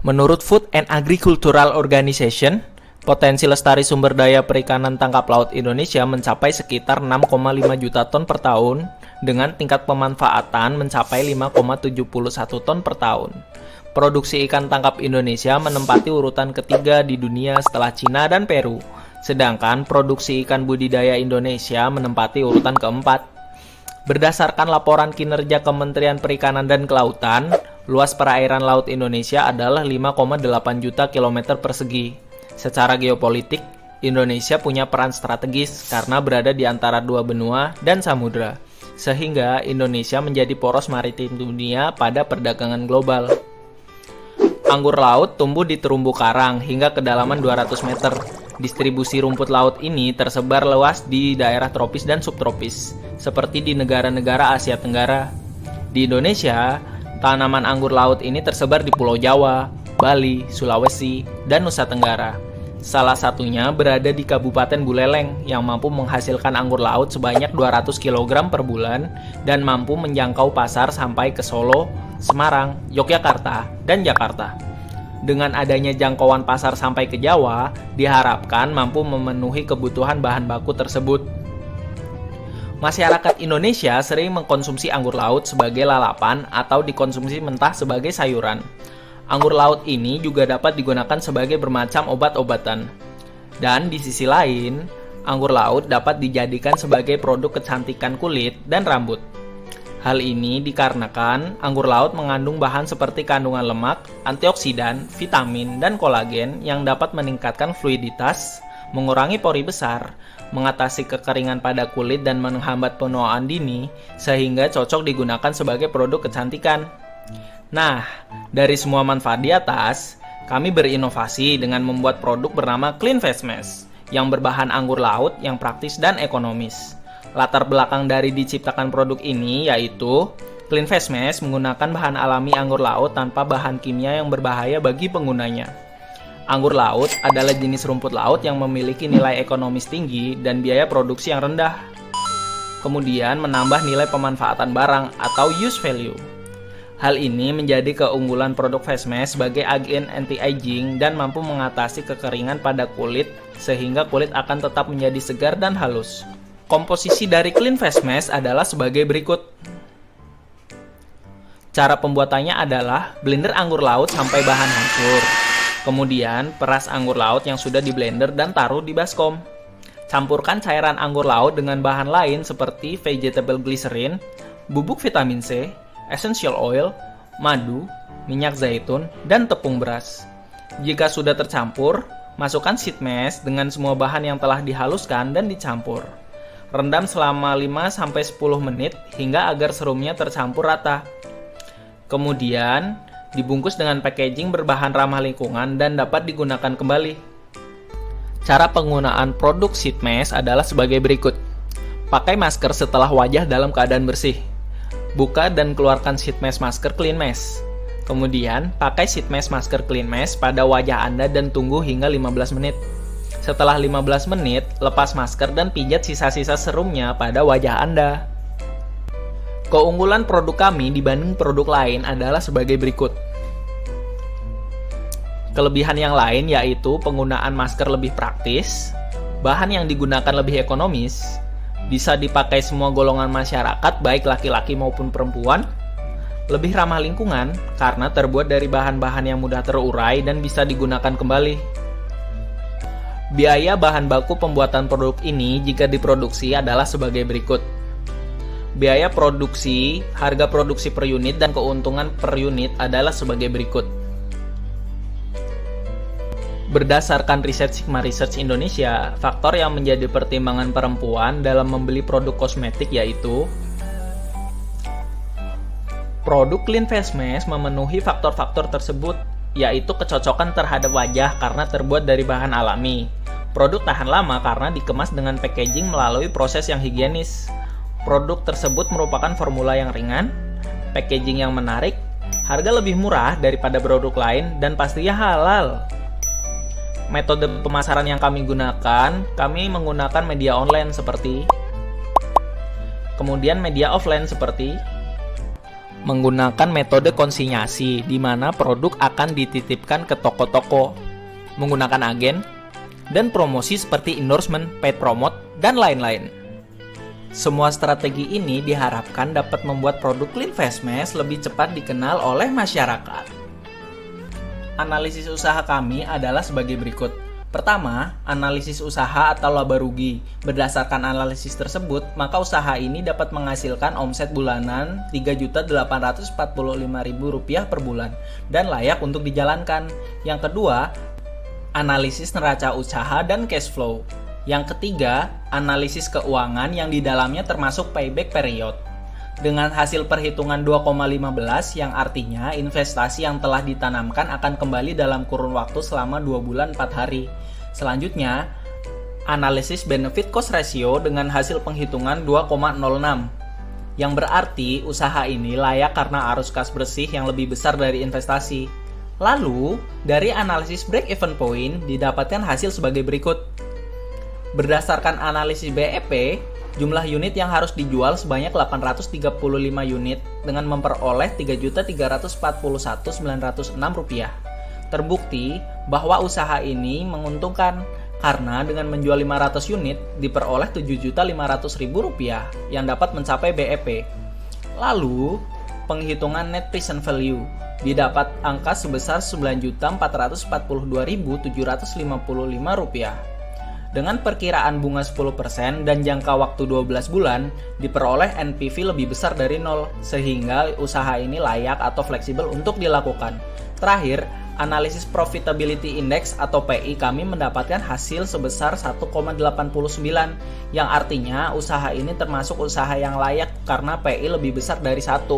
Menurut Food and Agricultural Organization, potensi lestari sumber daya perikanan tangkap laut Indonesia mencapai sekitar 6,5 juta ton per tahun dengan tingkat pemanfaatan mencapai 5,71 ton per tahun. Produksi ikan tangkap Indonesia menempati urutan ketiga di dunia setelah Cina dan Peru, sedangkan produksi ikan budidaya Indonesia menempati urutan keempat. Berdasarkan laporan kinerja Kementerian Perikanan dan Kelautan, luas perairan laut Indonesia adalah 5,8 juta kilometer persegi. Secara geopolitik, Indonesia punya peran strategis karena berada di antara dua benua dan samudra, sehingga Indonesia menjadi poros maritim dunia pada perdagangan global. Anggur laut tumbuh di terumbu karang hingga kedalaman 200 meter. Distribusi rumput laut ini tersebar luas di daerah tropis dan subtropis, seperti di negara-negara Asia Tenggara. Di Indonesia, tanaman anggur laut ini tersebar di Pulau Jawa, Bali, Sulawesi, dan Nusa Tenggara. Salah satunya berada di Kabupaten Buleleng yang mampu menghasilkan anggur laut sebanyak 200 kg per bulan dan mampu menjangkau pasar sampai ke Solo, Semarang, Yogyakarta, dan Jakarta. Dengan adanya jangkauan pasar sampai ke Jawa, diharapkan mampu memenuhi kebutuhan bahan baku tersebut. Masyarakat Indonesia sering mengkonsumsi anggur laut sebagai lalapan atau dikonsumsi mentah sebagai sayuran. Anggur laut ini juga dapat digunakan sebagai bermacam obat-obatan. Dan di sisi lain, anggur laut dapat dijadikan sebagai produk kecantikan kulit dan rambut. Hal ini dikarenakan anggur laut mengandung bahan seperti kandungan lemak, antioksidan, vitamin, dan kolagen yang dapat meningkatkan fluiditas, mengurangi pori besar, mengatasi kekeringan pada kulit dan menghambat penuaan dini, sehingga cocok digunakan sebagai produk kecantikan. Nah, dari semua manfaat di atas, kami berinovasi dengan membuat produk bernama Clean Face Mask yang berbahan anggur laut yang praktis dan ekonomis. Latar belakang dari diciptakan produk ini yaitu Clean Face Mask menggunakan bahan alami anggur laut tanpa bahan kimia yang berbahaya bagi penggunanya. Anggur laut adalah jenis rumput laut yang memiliki nilai ekonomis tinggi dan biaya produksi yang rendah. Kemudian menambah nilai pemanfaatan barang atau use value. Hal ini menjadi keunggulan produk face mask sebagai agen anti-aging dan mampu mengatasi kekeringan pada kulit sehingga kulit akan tetap menjadi segar dan halus. Komposisi dari Clean Face Mask adalah sebagai berikut. Cara pembuatannya adalah blender anggur laut sampai bahan hancur. Kemudian peras anggur laut yang sudah di blender dan taruh di baskom. Campurkan cairan anggur laut dengan bahan lain seperti vegetable glycerin, bubuk vitamin C, essential oil, madu, minyak zaitun, dan tepung beras. Jika sudah tercampur, masukkan sheet mask dengan semua bahan yang telah dihaluskan dan dicampur. Rendam selama 5-10 menit hingga agar serumnya tercampur rata. Kemudian, dibungkus dengan packaging berbahan ramah lingkungan dan dapat digunakan kembali. Cara penggunaan produk sheet mask adalah sebagai berikut. Pakai masker setelah wajah dalam keadaan bersih. Buka dan keluarkan sheet mask masker Clean Mask. Kemudian, pakai sheet mask masker Clean Mask pada wajah Anda dan tunggu hingga 15 menit. Setelah 15 menit, lepas masker dan pijat sisa-sisa serumnya pada wajah Anda. Keunggulan produk kami dibanding produk lain adalah sebagai berikut. Kelebihan yang lain yaitu penggunaan masker lebih praktis, bahan yang digunakan lebih ekonomis, bisa dipakai semua golongan masyarakat baik laki-laki maupun perempuan, lebih ramah lingkungan karena terbuat dari bahan-bahan yang mudah terurai dan bisa digunakan kembali. Biaya bahan baku pembuatan produk ini jika diproduksi adalah sebagai berikut. Biaya produksi, harga produksi per unit, dan keuntungan per unit adalah sebagai berikut. Berdasarkan riset Sigma Research Indonesia, faktor yang menjadi pertimbangan perempuan dalam membeli produk kosmetik yaitu produk Clean Face Mask memenuhi faktor-faktor tersebut, yaitu kecocokan terhadap wajah karena terbuat dari bahan alami. Produk tahan lama karena dikemas dengan packaging melalui proses yang higienis. Produk tersebut merupakan formula yang ringan, packaging yang menarik, harga lebih murah daripada produk lain, dan pastinya halal. Metode pemasaran yang kami gunakan, kami menggunakan media online seperti, kemudian media offline seperti menggunakan metode konsinyasi di mana produk akan dititipkan ke toko-toko, menggunakan agen, dan promosi seperti endorsement, paid promote, dan lain-lain. Semua strategi ini diharapkan dapat membuat produk Clean Face Mask lebih cepat dikenal oleh masyarakat. Analisis usaha kami adalah sebagai berikut. Pertama, analisis usaha atau laba rugi. Berdasarkan analisis tersebut, maka usaha ini dapat menghasilkan omset bulanan Rp3.845.000 per bulan dan layak untuk dijalankan. Yang kedua, analisis neraca usaha dan cash flow. Yang ketiga, analisis keuangan yang di dalamnya termasuk payback period. Dengan hasil perhitungan 2,15 yang artinya investasi yang telah ditanamkan akan kembali dalam kurun waktu selama 2 bulan 4 hari. Selanjutnya, analisis benefit cost ratio dengan hasil penghitungan 2,06 yang berarti usaha ini layak karena arus kas bersih yang lebih besar dari investasi. Lalu, dari analisis break-even point didapatkan hasil sebagai berikut. Berdasarkan analisis BEP, jumlah unit yang harus dijual sebanyak 835 unit dengan memperoleh Rp3.341.906. Terbukti bahwa usaha ini menguntungkan karena dengan menjual 500 unit diperoleh Rp7.500.000 yang dapat mencapai BEP. Lalu, penghitungan net present value didapat angka sebesar Rp9.442.755. Dengan perkiraan bunga 10% dan jangka waktu 12 bulan, diperoleh NPV lebih besar dari 0, sehingga usaha ini layak atau fleksibel untuk dilakukan. Terakhir, analisis Profitability Index atau PI kami mendapatkan hasil sebesar 1,89, yang artinya usaha ini termasuk usaha yang layak karena PI lebih besar dari 1.